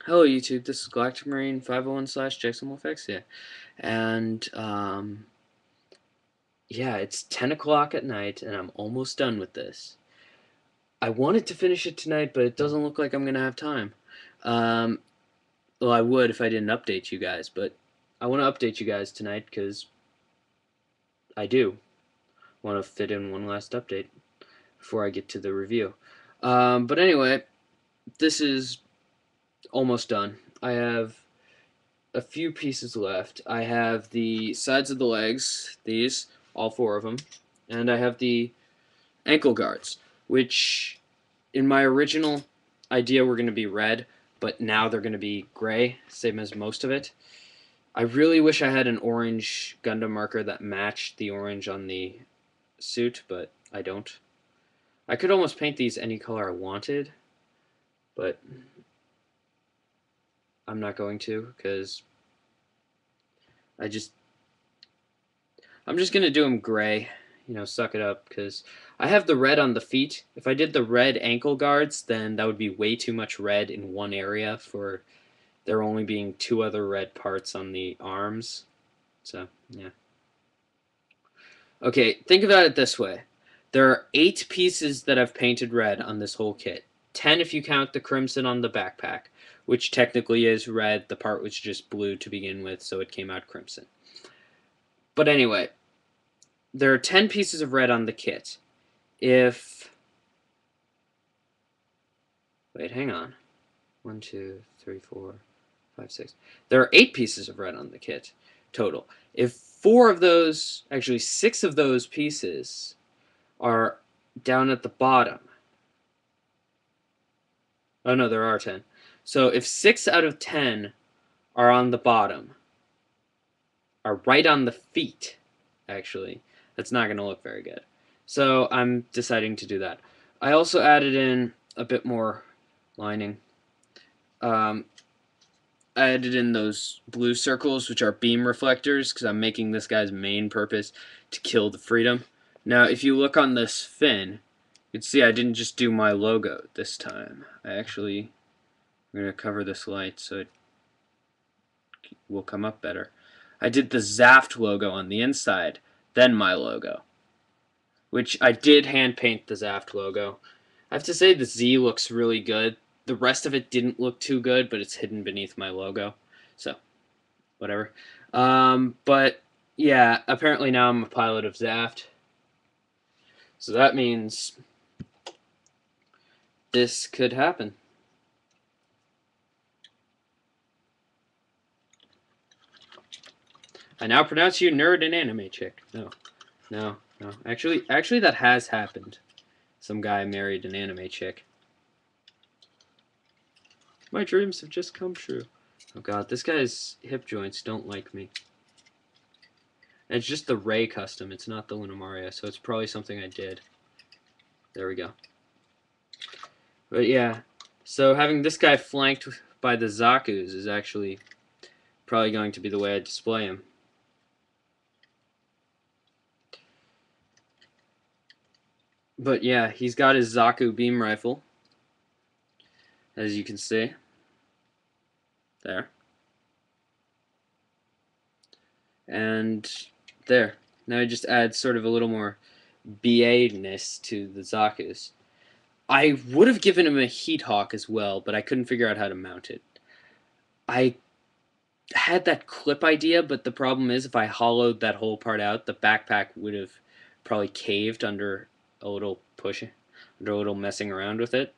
Hello YouTube, this is Galactic Marine 501 slash jexamwolfexia, and yeah, it's 10 o'clock at night and I'm almost done with this. I wanted to finish it tonight, but it doesn't look like I'm gonna have time. Um, well, I would if I didn't update you guys, but I want to update you guys tonight because I do want to fit in one last update before I get to the review. But anyway, this is almost done. I have a few pieces left. I have the sides of the legs, these, all four of them, and I have the ankle guards, which in my original idea were going to be red, but now they're going to be gray, same as most of it. I really wish I had an orange Gundam marker that matched the orange on the suit, but I don't. I could almost paint these any color I wanted, but I'm not going to because I just I'm just gonna do them gray, suck it up, because I have the red on the feet. If I did the red ankle guards, then that would be way too much red in one area for there only being two other red parts on the arms. So, yeah. Okay, think about it this way. There are 8 pieces that I've painted red on this whole kit. 10 if you count the crimson on the backpack, which technically is red. The part was just blue to begin with, so it came out crimson. But anyway, there are 10 pieces of red on the kit. If wait, hang on. 1, 2, 3, 4, 5, 6. There are 8 pieces of red on the kit total. If 4 of those, actually 6 of those pieces are down at the bottom. Oh no, there are 10. So if 6 out of 10 are on the bottom, are right on the feet, actually, that's not going to look very good. So I'm deciding to do that. I also added in a bit more lining. I added in those blue circles, which are beam reflectors, because I'm making this guy's main purpose to kill the Freedom. Now, if you look on this fin, you can see I didn't just do my logo this time. I'm going to cover this light so it will come up better. I did the Zaft logo on the inside, then my logo, which I did hand paint the Zaft logo. I have to say the Z looks really good. The rest of it didn't look too good, but it's hidden beneath my logo. So, whatever. But, yeah, apparently now I'm a pilot of Zaft. So that means this could happen. I now pronounce you nerd and anime chick. No. No. No. Actually that has happened. Some guy married an anime chick. My dreams have just come true. Oh god, this guy's hip joints don't like me. And it's just the Ray custom, it's not the Lunamaria, so it's probably something I did. There we go. But yeah, so having this guy flanked by the Zakus is actually probably going to be the way I display him. But yeah, he's got his Zaku beam rifle, as you can see. There. And there. Now I just add sort of a little more BA-ness to the Zakus. I would have given him a Heat Hawk as well, but I couldn't figure out how to mount it. I had that clip idea, but the problem is if I hollowed that whole part out, the backpack would have probably caved under a little pushing, under a little messing around with it.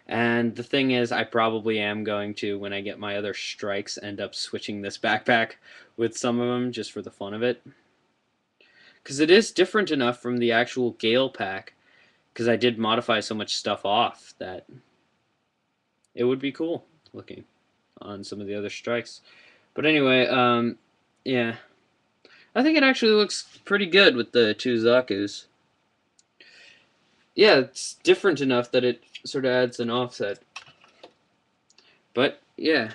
And the thing is, I probably am going to, when I get my other strikes, end up switching this backpack with some of them just for the fun of it. Because it is different enough from the actual Gale pack, because I did modify so much stuff off that it would be cool looking on some of the other strikes. But anyway, yeah. I think it actually looks pretty good with the two Zakus. Yeah, it's different enough that it sort of adds an offset. But, yeah.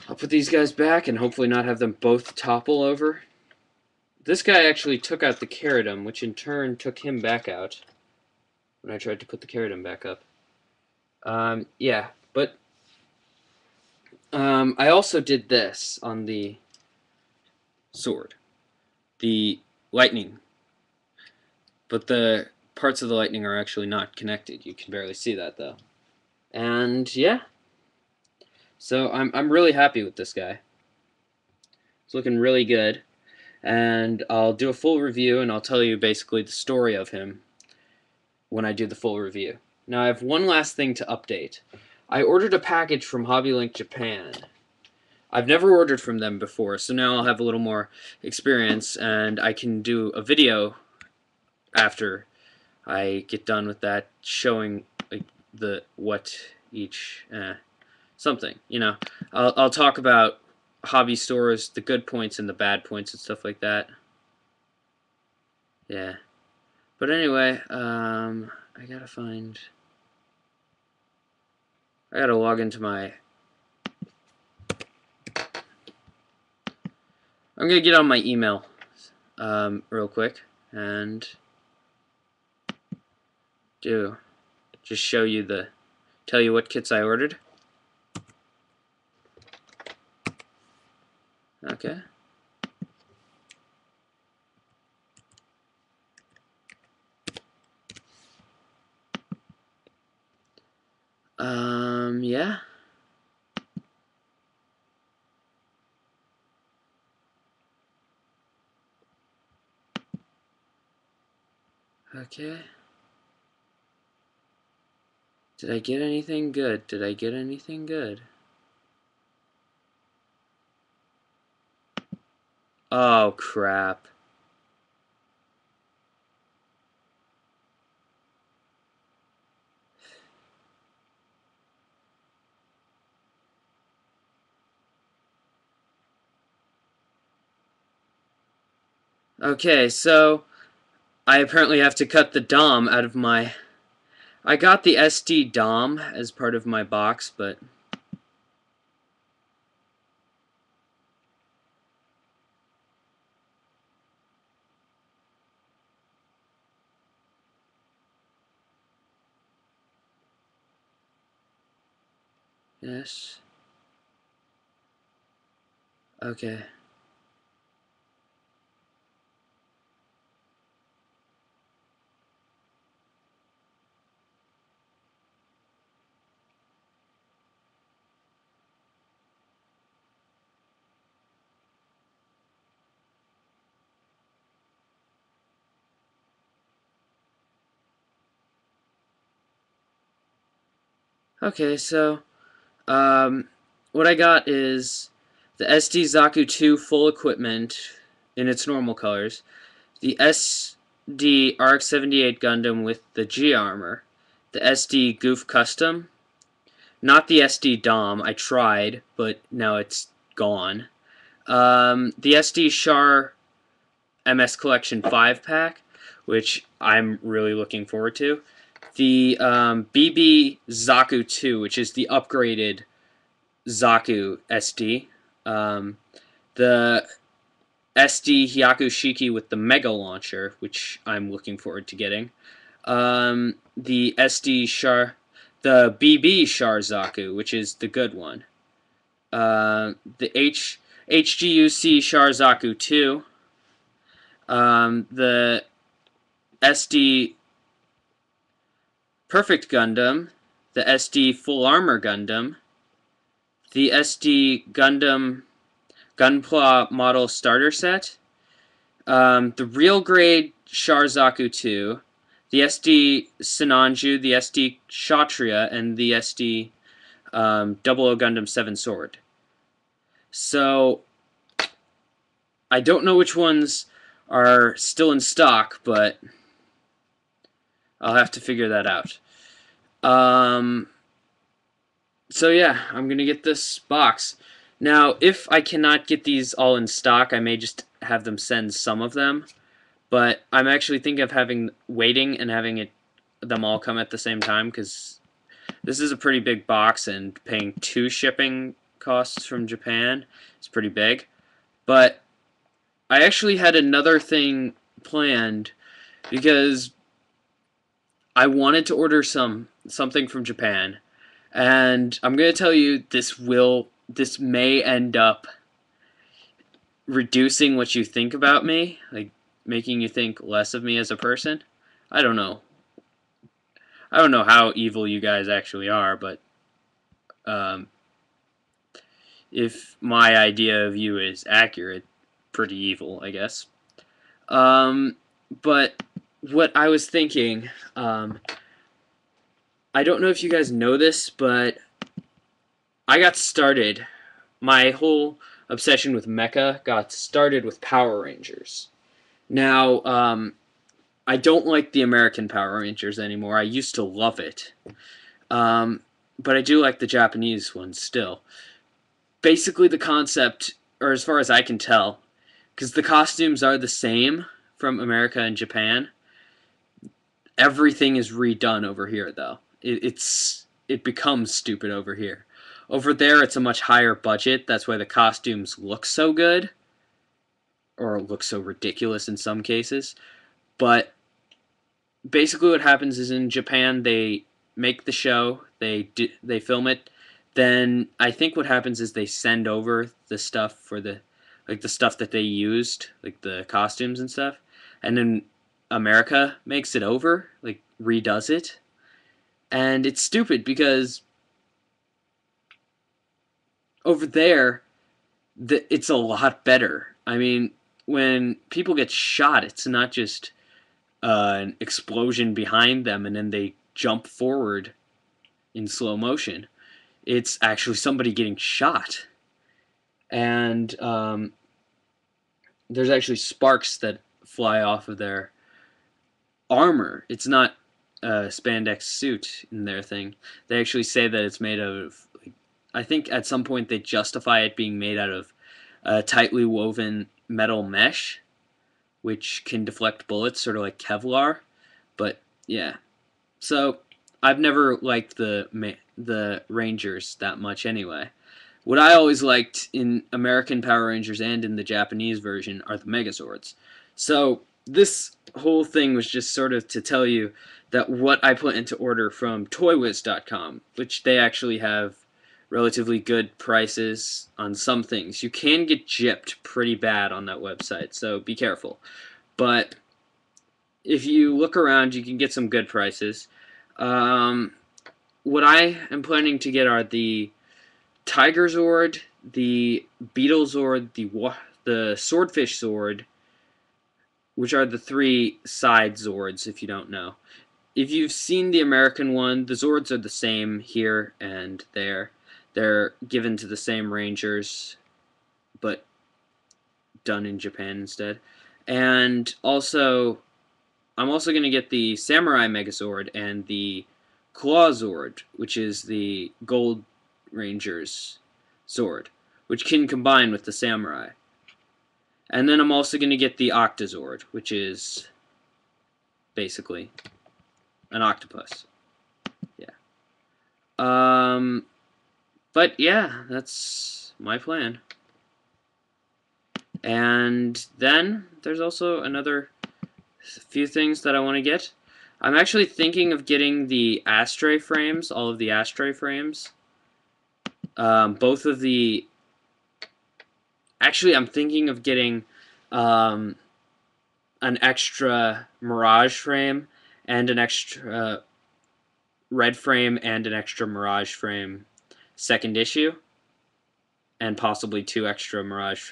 I'll put these guys back and hopefully not have them both topple over. This guy actually took out the Keradim, which in turn took him back out when I tried to put the Keradim back up. Yeah, but I also did this on the sword, the lightning, but the parts of the lightning are actually not connected. You can barely see that though. And yeah, so I'm really happy with this guy. It's looking really good, and I'll do a full review and I'll tell you basically the story of him when I do the full review. Now I have one last thing to update. I ordered a package from HobbyLink Japan. I've never ordered from them before, so now I'll have a little more experience and I can do a video after I get done with that showing like the what each something, you know. I'll talk about hobby stores, the good points and the bad points and stuff like that. Yeah. But anyway, I gotta log into my... I'm gonna get on my email real quick and just show you tell you what kits I ordered. Okay. Yeah. Okay. Did I get anything good? Did I get anything good? Oh, crap. Okay, so I apparently have to cut the DOM out of my... I got the SD DOM as part of my box, but... Yes. Okay. Okay, so... what I got is the SD Zaku 2 full equipment in its normal colors, the SD RX-78 Gundam with the G armor, the SD Goof Custom, not the SD DOM. I tried, but now it's gone. The SD Char MS Collection 5-pack, which I'm really looking forward to. The BB Zaku 2, which is the upgraded Zaku SD. The SD Hyakushiki with the Mega Launcher, which I'm looking forward to getting. The SD Char... The BB Char Zaku, which is the good one. The HGUC Char Zaku 2. The SD Perfect Gundam. The SD Full Armor Gundam. The SD Gundam Gunpla Model Starter Set. The Real Grade Char Zaku 2. The SD Sinanju, the SD Kshatriya, and the SD 00 Gundam 7 Sword. So, I don't know which ones are still in stock, but I'll have to figure that out. So yeah, I'm going to get this box. Now, if I cannot get these all in stock, I may just have them send some of them. But I'm actually thinking of waiting and having them all come at the same time, because this is a pretty big box, and paying 2 shipping costs from Japan is pretty big. But I actually had another thing planned, because I wanted to order something from Japan, And I'm going to tell you this may end up reducing what you think about me, like making you think less of me as a person. I don't know. I don't know how evil you guys actually are, but um, if my idea of you is accurate, pretty evil, I guess. Um, but what I was thinking, I don't know if you guys know this, but I got started. My whole obsession with mecha got started with Power Rangers. Now, I don't like the American Power Rangers anymore. I used to love it. Um, but I do like the Japanese ones still. Basically, the concept, or as far as I can tell, because the costumes are the same from America and Japan, everything is redone over here, though. It becomes stupid over here. Over there, it's a much higher budget. That's why the costumes look so good, or look so ridiculous in some cases. But basically, what happens is in Japan, they make the show, they film it. Then I think what happens is they send over the stuff for the stuff that they used, like the costumes and stuff, and then America makes it over, like redoes it, and it's stupid because over there, it's a lot better. I mean, when people get shot, it's not just an explosion behind them and then they jump forward in slow motion. It's actually somebody getting shot, and there's actually sparks that fly off of their armor. It's not a spandex suit in their thing. They actually say that it's made out of. I think at some point they justify it being made out of tightly woven metal mesh, which can deflect bullets, sort of like Kevlar. But yeah, so I've never liked the Rangers that much anyway. What I always liked in American Power Rangers and in the Japanese version are the Megazords. So this whole thing was just sort of to tell you that what I put into order from ToyWiz.com, which they actually have relatively good prices on some things. You can get gypped pretty bad on that website, so be careful. But if you look around, you can get some good prices. What I am planning to get are the Tiger Zord, the Beetle Zord, the Swordfish Zord, which are the three side Zords, if you don't know. If you've seen the American one, the Zords are the same here and there. They're given to the same Rangers, but done in Japan instead. And also, I'm also going to get the Samurai Megazord and the Claw Zord, which is the Gold Ranger's Zord, which can combine with the Samurai. And then I'm also going to get the Octazord, which is basically an octopus. Yeah. But yeah, that's my plan. And then there's also another few things that I want to get. I'm actually thinking of getting the ashtray frames, all of the ashtray frames. Both of the... Actually, I'm thinking of getting an extra Mirage frame and an extra red frame and an extra Mirage frame second issue, and possibly two extra Mirage,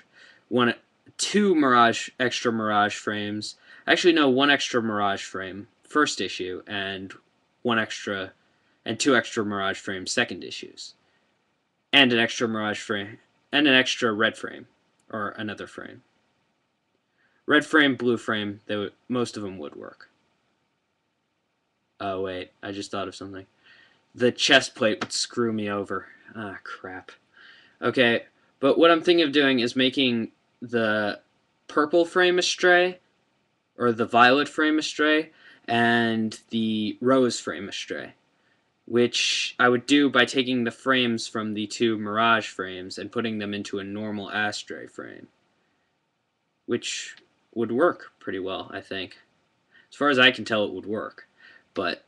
two extra Mirage frames. Actually, no, one extra Mirage frame first issue, and two extra Mirage frame second issues, and an extra Mirage frame and an extra red frame or another frame. Red frame, blue frame, most of them would work. Oh wait, I just thought of something. The chest plate would screw me over. Ah, crap. Okay, but what I'm thinking of doing is making the purple frame astray, or the violet frame astray, and the rose frame astray, which I would do by taking the frames from the two Mirage frames and putting them into a normal ashtray frame, which would work pretty well, I think. As far as I can tell, it would work. But